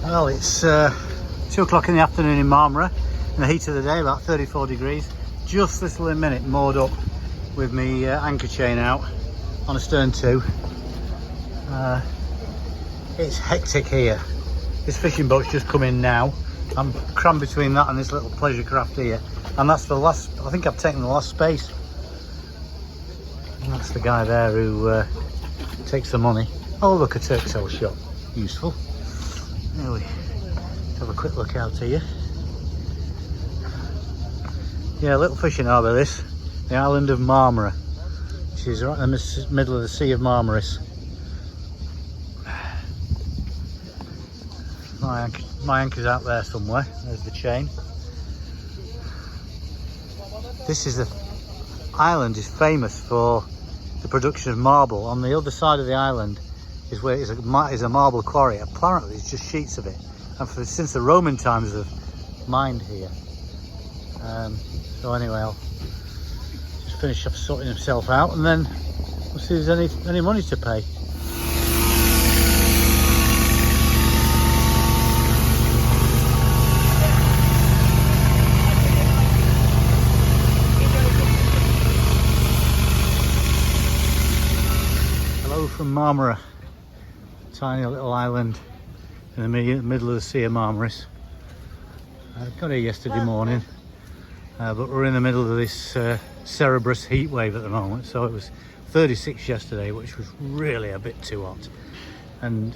Well, it's 2 o'clock in the afternoon in Marmara, in the heat of the day, about 34 degrees. Just this little minute moored up with me anchor chain out on a stern 2. It's hectic here. This fishing boat's just come in now. I'm crammed between that and this little pleasure craft here, and that's the last, I think I've taken the last space. And that's the guy there who takes the money. Oh look, a turtle shop, useful. There we have a quick look out here. Yeah, little fishing harbour this, the island of Marmara, which is right in the middle of the Sea of Marmaris. My anchor's out there somewhere. There's the chain. This is the island is famous for the production of marble. On the other side of the island is where is a marble quarry. Apparently it's just sheets of it, and since the Roman times have mined here. So anyway, I'll just finish up sorting himself out, and then we'll see if there's any money to pay. Hello from Marmara, tiny little island in the middle of the Sea of Marmaris. I got here yesterday morning, but we're in the middle of this Cerberus heat wave at the moment. So it was 36 yesterday, which was really a bit too hot. And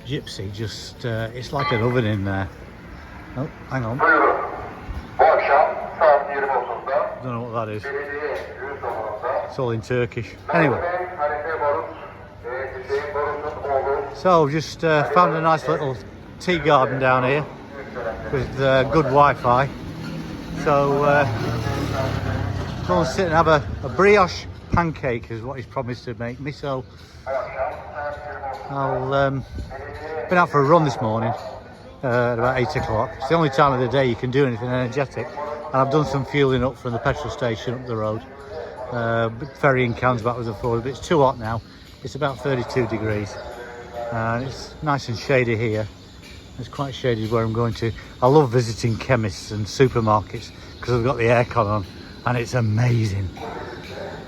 Gypsy just, it's like an oven in there. Oh, hang on. Don't know what that is. It's all in Turkish. Anyway. So just found a nice little tea garden down here with good Wi-Fi. So go and sit and have a brioche pancake is what he's promised to make me. So I'll been out for a run this morning at about 8 o'clock. It's the only time of the day you can do anything energetic, and I've done some fueling up from the petrol station up the road, ferrying cans backwards and forwards. But it's too hot now. It's about 32 degrees. It's nice and shady here. It's quite shady where I'm going to. I love visiting chemists and supermarkets because I've got the aircon on and it's amazing.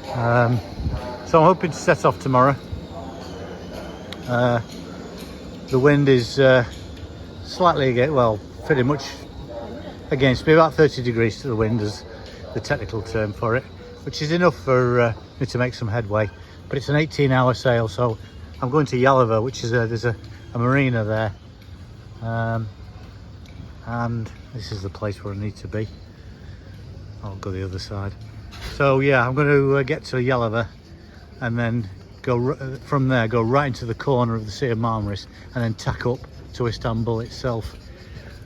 So I'm hoping to set off tomorrow. The wind is slightly against, well, pretty much against me, about 30 degrees to the wind is the technical term for it, which is enough for me to make some headway. But it's an 18-hour sail, so I'm going to Yalova, which is there's a marina there, and this is the place where I need to be. I'll go the other side. So yeah, I'm going to get to Yalova and then go from there, go right into the corner of the Sea of Marmaris, and then tack up to Istanbul itself.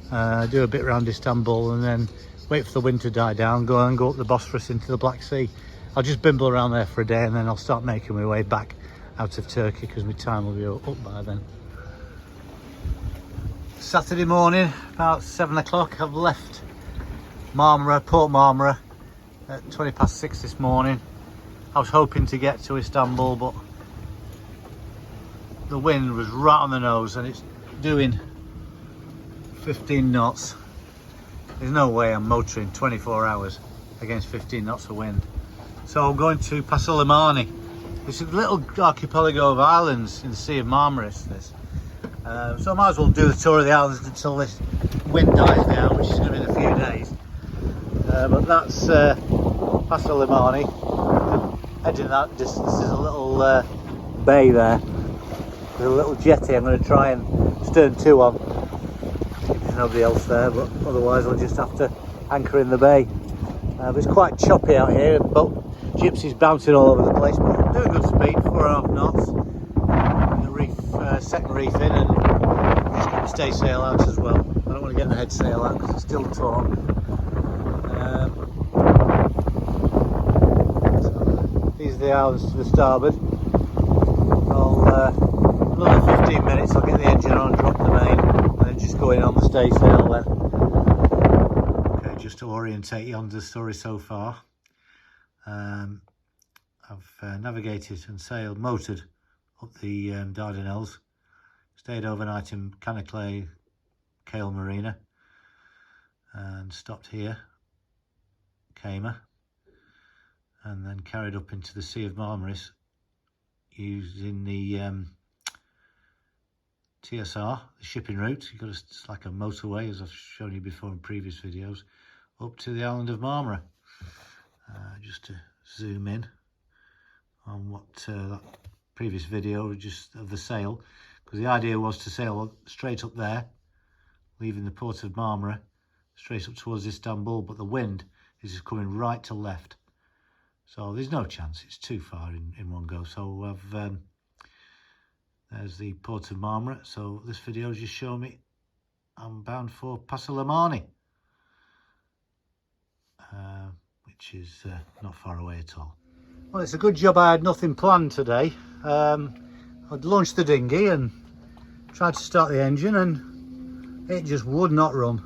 Do a bit around Istanbul and then wait for the wind to die down, go up the Bosphorus into the Black Sea. I'll just bimble around there for a day and then I'll start making my way back out of Turkey because my time will be up by then. Saturday morning, about 7 o'clock, I've left Marmara, Port Marmara at 20 past 6 this morning. I was hoping to get to Istanbul, but the wind was right on the nose and it's doing 15 knots. There's no way I'm motoring 24 hours against 15 knots of wind. So I'm going to Pasulimani. It's a little archipelago of islands in the Sea of Marmaris, this. So I might as well do the tour of the islands until this wind dies down, which is going to be in a few days. But that's Pasulimani. Heading that distance is a little bay there. There's a little jetty I'm going to try and stern 2 on. There's nobody else there, but otherwise I'll just have to anchor in the bay. But it's quite choppy out here. Boat Gypsy's bouncing all over the place, but I'm doing good speed, 4.5 knots. The reef, second reef in, and just get the staysail out as well. I don't want to get the head sail out because it's still torn. So these are the islands to the starboard. Another 15 minutes, I'll get the engine on, drop the main, and then just go in on the staysail then. Okay, just to orientate you on the story so far. I've navigated and motored up the Dardanelles, Stayed overnight in Canaclay Cale Marina and stopped here, Camer, and then carried up into the Sea of Marmaris using the TSR, the shipping route. You've got it's like a motorway, as I've shown you before in previous videos, up to the island of Marmara. Just to zoom in on what that previous video just of the sail, because the idea was to sail straight up there, leaving the port of Marmara, straight up towards Istanbul, but the wind is just coming right to left. So there's no chance, it's too far in one go. So there's the port of Marmara. So this video just showing me I'm bound for Pasalamani, which is not far away at all. Well, it's a good job I had nothing planned today. I'd launched the dinghy and tried to start the engine and it just would not run.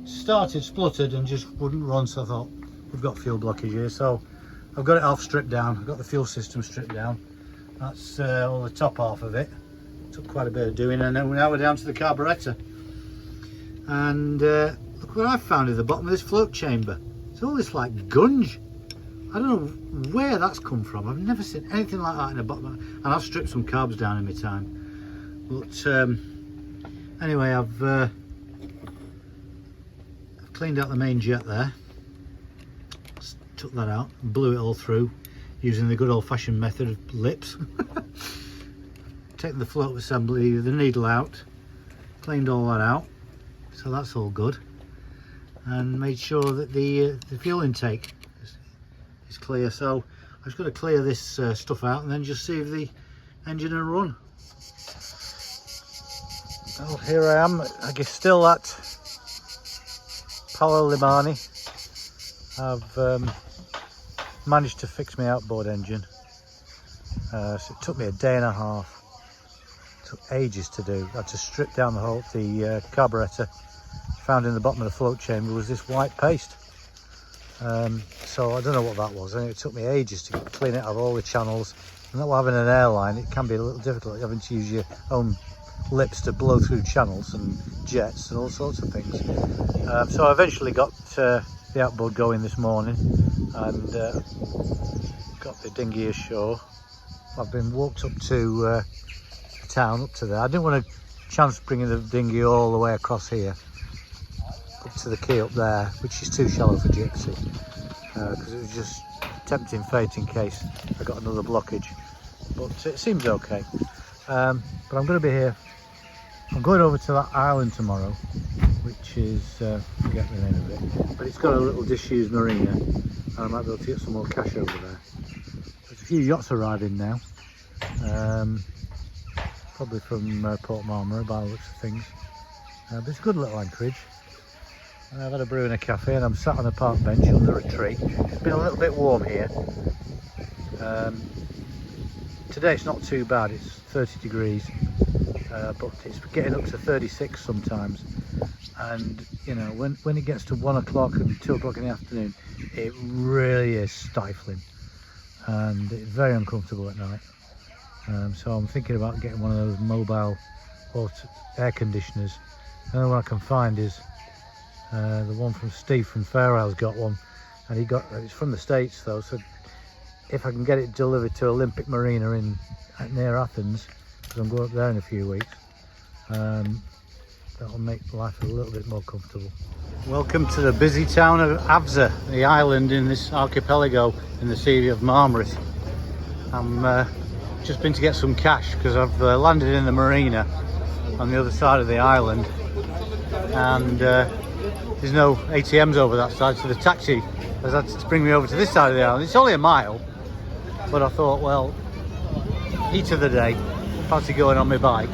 It started, spluttered and just wouldn't run, so I thought, we've got fuel blockage here. So I've got it off, stripped down. I've got the fuel system stripped down. That's all the top half of it. Took quite a bit of doing, and then now we're down to the carburettor. And look what I found in the bottom of this float chamber. It's all this like gunge. I don't know where that's come from. I've never seen anything like that in the bottom. And I've stripped some carbs down in my time. But anyway, I've cleaned out the main jet there. Took that out, blew it all through using the good old-fashioned method of lips. Taken the float assembly, the needle out, cleaned all that out, so that's all good, and made sure that the fuel intake is clear. So I've just got to clear this stuff out and then just see if the engine will run. Well, here I am, I guess still at Palo Limani. I've managed to fix my outboard engine, so it took me a day and a half. It took ages to do. I had to strip down the carburettor. Found in the bottom of the float chamber was this white paste, so I don't know what that was, and it took me ages to clean it out of all the channels. And not having an airline, it can be a little difficult having to use your own lips to blow through channels and jets and all sorts of things. So I eventually got the outboard going this morning and got the dinghy ashore. I've been walked up to town, up to there. I didn't want a chance bringing the dinghy all the way across here up to the quay up there, which is too shallow for Gypsy, because it was just tempting fate in case I got another blockage. But it seems okay. But I'm going to be here. I'm going over to that island tomorrow, which is, I forget the name of it, but it's got a little disused marina, and I might be able to get some more cash over there. There's a few yachts arriving now, probably from Port Marmara by the looks of things, but it's a good little anchorage. I've had a brew in a cafe and I'm sat on a park bench under a tree. It's been a little bit warm here. Today it's not too bad, it's 30 degrees. But it's getting up to 36 sometimes, and you know, when it gets to 1 o'clock and 2 o'clock in the afternoon, it really is stifling and it's very uncomfortable at night. So I'm thinking about getting one of those mobile air conditioners. The only one I can find is the one from Steve from Fair Isle's got one, and it's from the States though, so if I can get it delivered to Olympic Marina near Athens, because I'm going up there in a few weeks, that'll make life a little bit more comfortable. Welcome to the busy town of Avza, the island in this archipelago in the Sea of Marmaris. I'm just been to get some cash because I've landed in the marina on the other side of the island, and there's no ATMs over that side, so the taxi has had to bring me over to this side of the island. It's only a mile, but I thought, well, heat of the day, fancy going on my bike,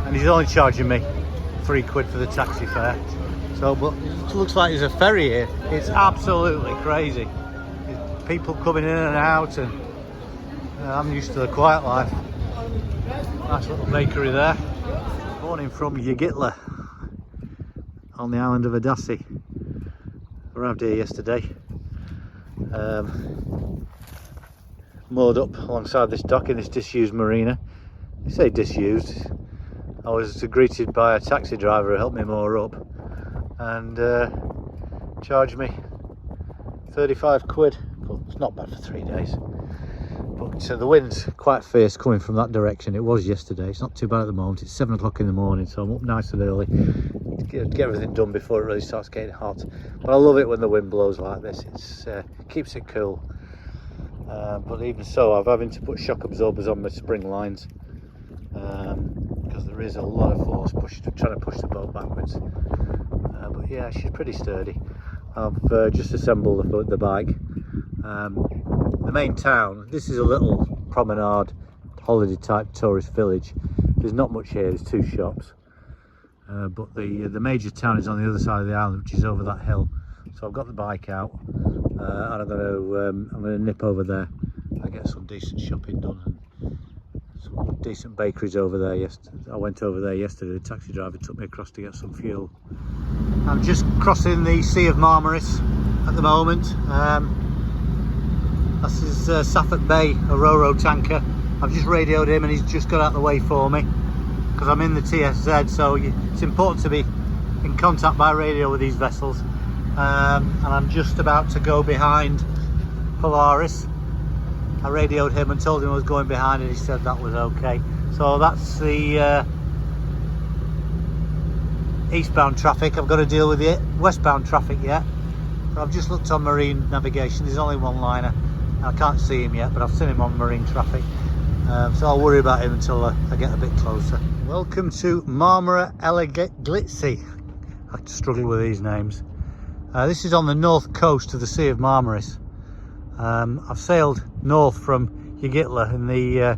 and he's only charging me £3 for the taxi fare. So, but it looks like there's a ferry here. It's absolutely crazy. There's people coming in and out, and I'm used to the quiet life. Nice little bakery there. Morning from Yigitla on the island of Adassi. Arrived here yesterday. Moored up alongside this dock in this disused marina. They say disused, I was greeted by a taxi driver who helped me moor up and charged me 35 quid. But it's not bad for 3 days. But the wind's quite fierce coming from that direction. It was yesterday. It's not too bad at the moment. It's 7 o'clock in the morning, so I'm up nice and early to get everything done before it really starts getting hot. But I love it when the wind blows like this. It keeps it cool. But even so, I'm having to put shock absorbers on my spring lines because there is a lot of force trying to push the boat backwards. But yeah, she's pretty sturdy. I've just assembled the bike. The main town, this is a little promenade holiday type tourist village. There's not much here, there's 2 shops, but the major town is on the other side of the island, which is over that hill. So I've got the bike out and I'm going to nip over there and get some decent shopping done and some decent bakeries over there. I went over there yesterday. The taxi driver took me across to get some fuel. I'm just crossing the Sea of Marmara at the moment. This is Suffolk Bay, a Ro-Ro tanker. I've just radioed him and he's just got out of the way for me because I'm in the TSZ, so it's important to be in contact by radio with these vessels. And I'm just about to go behind Polaris. I radioed him and told him I was going behind and he said that was okay. So that's the eastbound traffic. I've got to deal with the westbound traffic yet. But I've just looked on marine navigation. There's only one liner. I can't see him yet, but I've seen him on marine traffic. So I'll worry about him until I get a bit closer. Welcome to Marmara Ereglisi. I struggle with these names. This is on the north coast of the Sea of Marmaris. I've sailed north from Ereglisi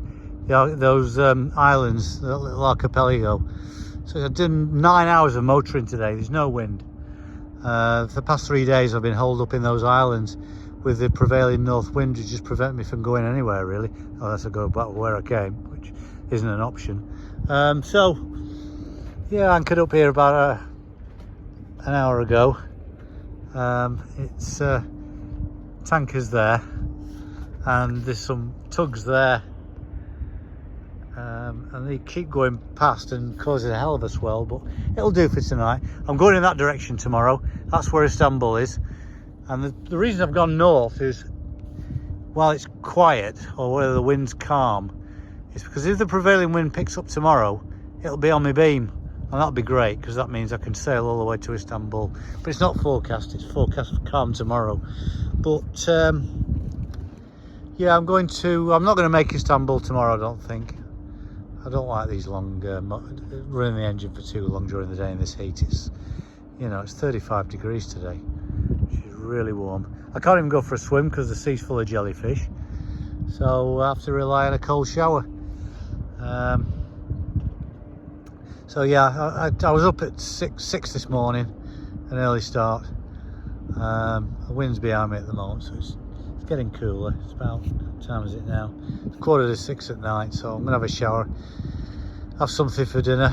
in those islands, the little archipelago. So I've done 9 hours of motoring today. There's no wind. For the past 3 days I've been holed up in those islands with the prevailing north wind to just prevent me from going anywhere really, unless I go back where I came, which isn't an option. So yeah, I anchored up here about an hour ago. It's tankers there and there's some tugs there, and they keep going past and causing a hell of a swell, but it'll do for tonight. I'm going in that direction tomorrow. That's where Istanbul is. And the reason I've gone north is, while it's quiet or whether the wind's calm, is because if the prevailing wind picks up tomorrow, it'll be on my beam, and that'll be great because that means I can sail all the way to Istanbul. But it's not forecast, it's forecast for calm tomorrow. But yeah, I'm not going to make Istanbul tomorrow, I don't think. I don't like these long, running the engine for too long during the day in this heat. It's 35 degrees today. Really warm. I can't even go for a swim because the sea's full of jellyfish, so I have to rely on a cold shower. So yeah, I was up at 6 this morning, an early start. The wind's behind me at the moment, so it's getting cooler. It's about, what time is it now? It's 5:45 at night, so I'm gonna have a shower, have something for dinner,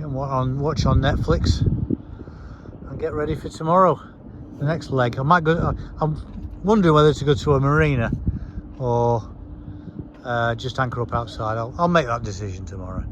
watch on Netflix, get ready for tomorrow, the next leg. I'm wondering whether to go to a marina or just anchor up outside. I'll make that decision tomorrow.